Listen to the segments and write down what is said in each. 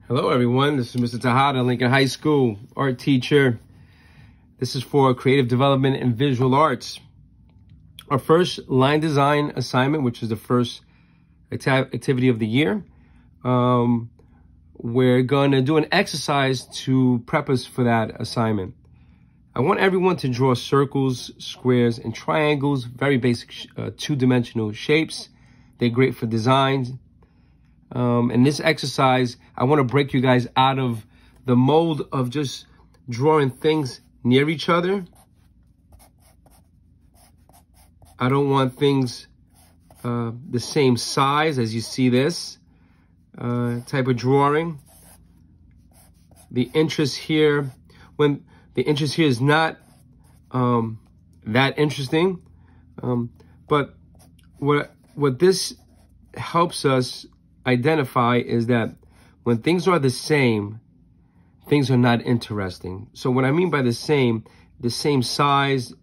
Hello everyone, this is Mr. Tejada, Lincoln High School art teacher. This is for creative development and visual arts. Our first line design assignment, which is the first activity of the year. We're gonna do an exercise to prep us for that assignment. I want everyone to draw circles, squares, and triangles, very basic two-dimensional shapes. They're great for designs. In this exercise, I want to break you guys out of the mold of just drawing things near each other. I don't want things the same size as you see this type of drawing. The interest here, when the interest here is not that interesting, but what this helps us identify is that when things are the same, things are not interesting. So what I mean by the same size,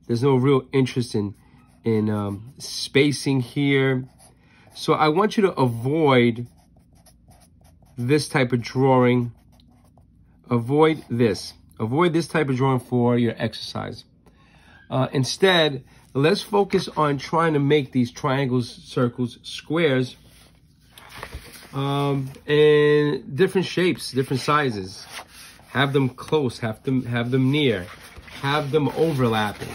there's no real interest in spacing here. So I want you to avoid this type of drawing. Avoid this type of drawing for your exercise. Instead, let's focus on trying to make these triangles, circles, squares, in different shapes, different sizes. Have them close, have them near, have them overlapping.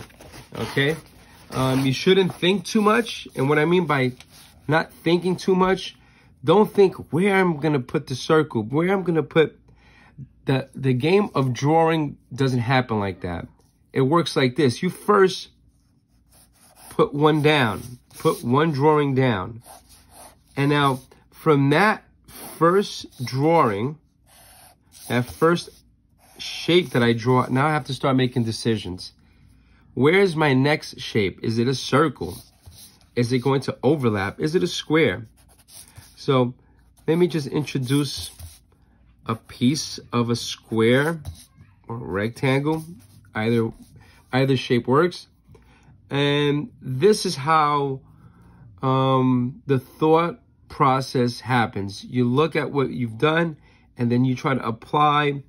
Okay? You shouldn't think too much. And what I mean by not thinking too much, don't think where I'm gonna put the circle, where I'm gonna put the game of drawing doesn't happen like that. It works like this. You first put one down, put one drawing down. And now from that first drawing, that first shape that I draw, now I have to start making decisions. Where's my next shape? Is it a circle? Is it going to overlap? Is it a square? So let me just introduce a piece of a square or rectangle. Either shape works. And this is how the thought process happens. You look at what you've done, and then you try to apply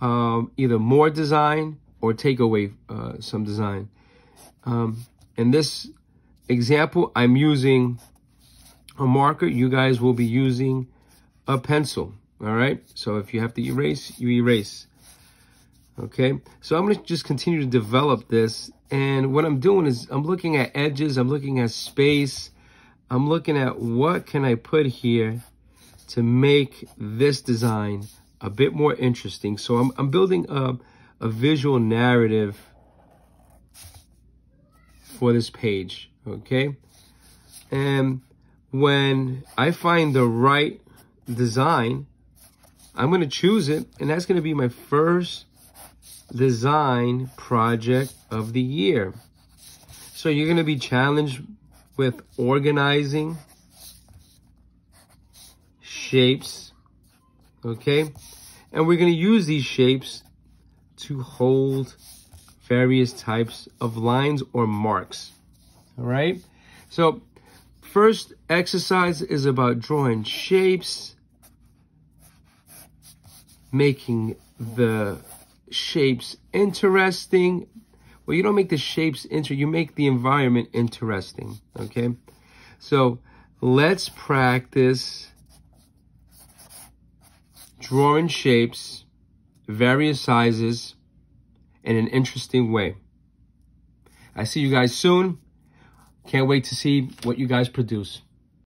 either more design or take away some design. In this example, I'm using a marker. You guys will be using a pencil. All right. So if you have to erase, you erase. Okay. So I'm going to just continue to develop this. And what I'm doing is I'm looking at edges. I'm looking at space. I'm looking at what can I put here to make this design a bit more interesting. So I'm building a visual narrative for this page, okay? And when I find the right design, I'm going to choose it, and that's going to be my first design project of the year. So you're going to be challenged with organizing shapes, okay? And we're going to use these shapes to hold various types of lines or marks, all right? So first exercise is about drawing shapes, making the shapes interesting. Well, you don't make the shapes interesting, you make the environment interesting, okay? So let's practice drawing shapes, various sizes, in an interesting way. I see you guys soon. Can't wait to see what you guys produce.